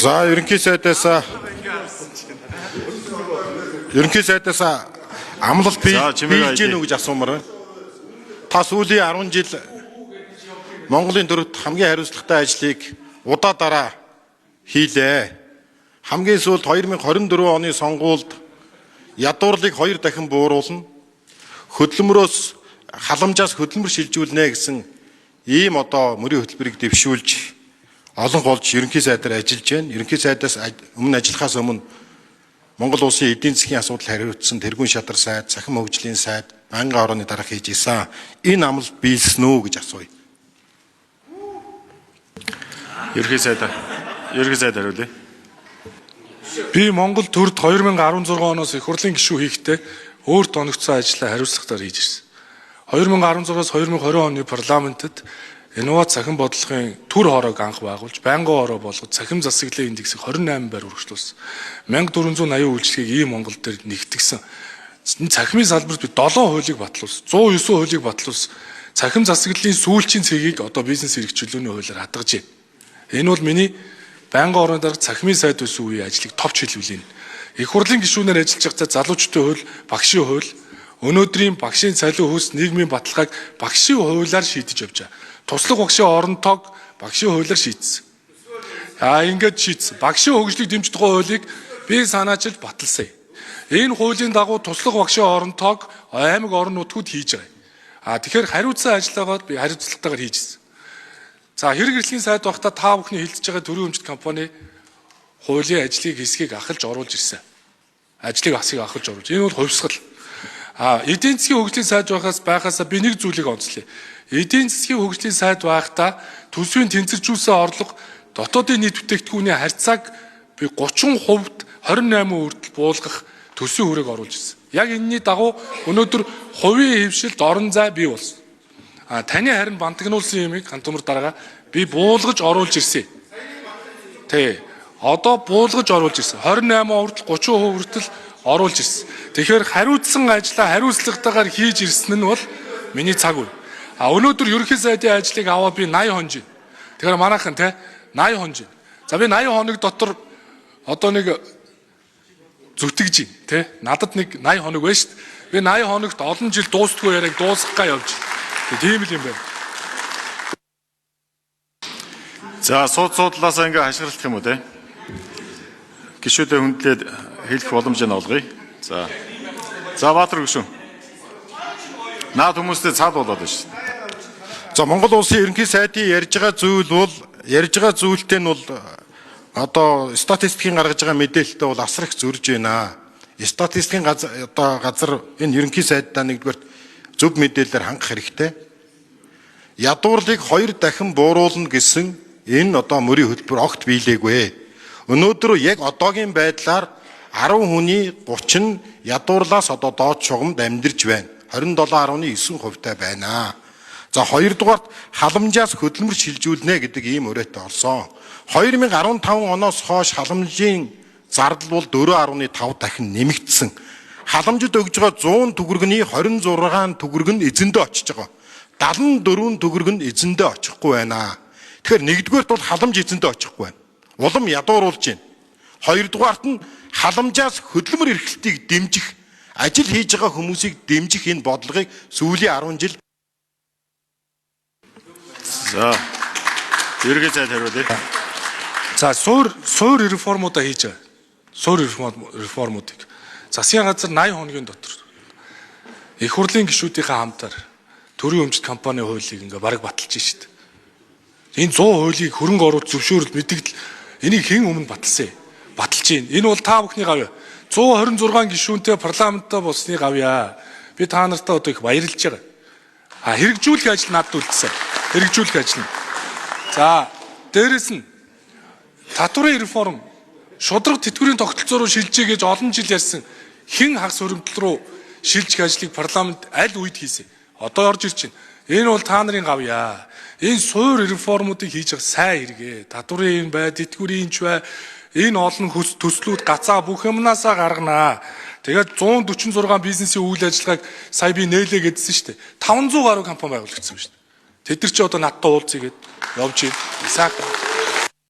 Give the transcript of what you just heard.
За ерөнхий сайдаас амлалт биелж гэнэ үү гэж асуумаар байна. Та сүүлийн 10 жил Монголын төрөвт хамгийн хариуцлагатай ажлыг удаа дараа хийлээ. Хамгийн сүүлд 2024 оны сонгуульд ядуурлыг 2 дахин бууруулна. Хөдөлмөрөөс халамжаас хөдөлмөр шилжүүлнэ гэсэн ийм мөрийн хөтөлбөрийг дэвшүүлж олон голж ерөнхий сайдаар ажиллаж байна. Ерөнхий сайдаас өмнө ажиллахаас өмнө Монгол улсын эдийн засгийн асуудал хариуцсан тэргуун шадар сайд, цахим хөгжлийн сайд, банкны орооны дарга хийж исэн. Энэ амлалт биелсэн үү гэж асууя. Ерөнхий сайд хариулъя. Би Монгол төрд 2016 оноос их хурлын гишүүн хийхдээ өөрт оногдсон ажлаа хариуцлагатаар хийж ирсэн. 2016-аас 2020 оны парламентод инновац цахим бодлогын төр хороог анх байгуулж, байнгын хороо болгож цахим засаглалын индексийг 28 байр үргэлжлүүлсэн. 1480 үйлчлэгийг ийм Монгол дээр нэгтгэсэн. Цахимын салбарт би 7 хуулийг батлуулсан, 109 хуулийг батлуулсан. Цахим засаглалын сүүлчийн цэгийг одоо бизнес эрхчлөөний хуулиар хадгаж байна. Энэ бол миний байнгын орны дарга цахимын сайд байсан үеийн ажлыг товч хэлбэлээ. Их хурлын гишүүнээр ажиллаж байхдаа залуучдын хууль, багшийн хууль, өнөөдрийн багшийн цалин хөөс нийгмийн баталгааг багшийн хуулиар шийдэж явж байгаа. Туслах багшийн оронтойг багшийн хуулиар шийдсэн. Ингээд шийдсэн. Багшийн хөгжлийг дэмжих хуулийг би санаачилж баталсан. Энэ хуулийн дагуу туслах багшийн оронтойг аймаг орон нутгууд хийж байгаа. Тэгэхээр хариуцсан ажиллагаагаа би хариуцлагатайгаар хийжсэн. За хэрэг эрхлэлийн сайд байхдаа та бүхний хилдэж байгаа төрийн өмчт компани хуулийн ажлыг хэсгийг ахалж оруулж ирсэн. Ажлыг асыг ахалж оруулж. Энэ бол хувьсгал. Эдийн засгийн хөгжлийн сайд байхаас би нэг зүйлийг онцлоё. Эдийн засгийн хөгжлийн сайд байхдаа төсвийн тэнцвэржүүлсэн орлого дотоодын нийт бүтээгдэхүүний харьцааг би 30% 28% хүртэл буулгах төсвийн хүрээг оруулж ирсэн. Яг энэний дагуу өнөөдөр хувийн хэвшилд орон зай бий болсон. Таны харин бантагнуулсан юмыг хантумар дараагаа би буулгаж оруулж ирсэн. Одоо буулгаж оруулж ирсэн. 28% хүртэл 30% хүртэл оруулж ирсэн. Тэгэхээр хариуцсан ажлаа хариуцлагатайгаар хийж ирсэн нь бол миний цаг үе. Өнөөдөр ерөнхий сайдын ажлыг аваад би 80 хонж байна. Тэгэхээр манайхан 80 хонж байна. За би 80 хоног дотор одоо нэг зүтгэж байна. Надад нэг 80 хоног байна шүү дээ. Би 80 хоногт олон жил дуустгүй яриаг дуусгахгаа явж байна. Тийм л юм байна. За суудлаасаа ингээ хашгиралдах юм уу те? Гишүүдэд хүндлээд хэлэх боломжийг олгоё. За Баатар гишүүн. Наад хүмүүстэй цаад болоод байна шүү. За Монгол улсын ерөнхий сайдын ярьж байгаа зүйлтэй нь бол одоо статистикийн гаргаж байгаа мэдээлэлтэй бол асар их зөрж байна. Статистикийн газар энэ ерөнхий сайддаа нэгдүгээр зөв мэдээлэлээр хангах хэрэгтэй. Ядуурлыг 2 дахин бууруулна гэсэн энэ мөрийн хөтөлбөр огт биелээгүй. Өнөөдөр яг одоогийн байдлаар 10 хүний 30 нь ядуурлаас доод шугамд амьдарч байна. 27.9% байна. За хоёрдугаарт халамжаас хөдөлмөр шилжүүлнэ гэдэг ийм өрөөтэй орсон. 2015 оноос хойш халамжийн зардал бол 4.5 дахин нэмэгдсэн. Халамжид өгж байгаа 100 төгрөгний 26 төгрөг нь эзэндээ очиж байгаа. 74 төгрөг нь эзэндээ очихгүй байна. Тэгэхээр нэгдүгээрт бол халамж эзэндээ очихгүй байна. Улам ядууруулж байна. Хоёрдугаарт нь халамжаас хөдөлмөр эрхлэлтийг дэмжих, ажил хийж байгаа хүмүүсийг дэмжих энэ бодлогыг сүүлийн 10 жил. За ерөнхий сайд хариулъя. За суур реформуудаа хийж байгаа. Суур реформуудыг засгийн газар 80 хоногийн дотор их хурлын гишүүдийнхээ хамтаар төрийн өмчт компани хуулийг бараг баталж шít. Энэ 100 хуулийг хөрөнгө оруулалт зөвшөөрөл мэдэгдэл энийг хэн өмнө баталсан юм? Баталж байна. Энэ бол та бүхний гавья. 126 гишүүнтэй парламенттай болсныг авъя. Би та нартаа одоо их баярлж байгаа. Хэрэгжүүлэх ажил надад үлдсэн. Хэрэгжүүлэх ажил. За дээрэс нь татварын реформ шудраг тэтгэврийн тогтолцоо руу шилжээ гэж олон жил ярьсан хэн хагас хөрөмтөл рүү шилжих ажлыг парламент аль үед хийсэн. Одоо орж ирж байна. Энэ бол та нарын гавья. Энэ суур реформуудыг хийж байгаа сайн хэрэгээ. Татварын бай, тэтгэврийн бай, энэ олон төслүүд гацаа бүх юмнасаа гарганаа. Тэгээд 146 бизнесийн үйл ажиллагааг сая би нээлээ гэдсэн шүү дээ. 500 гаруй компани байгуулагдсан шүү дээ. Тэд нар чи одоо надтай уулзъя гэд явж байна.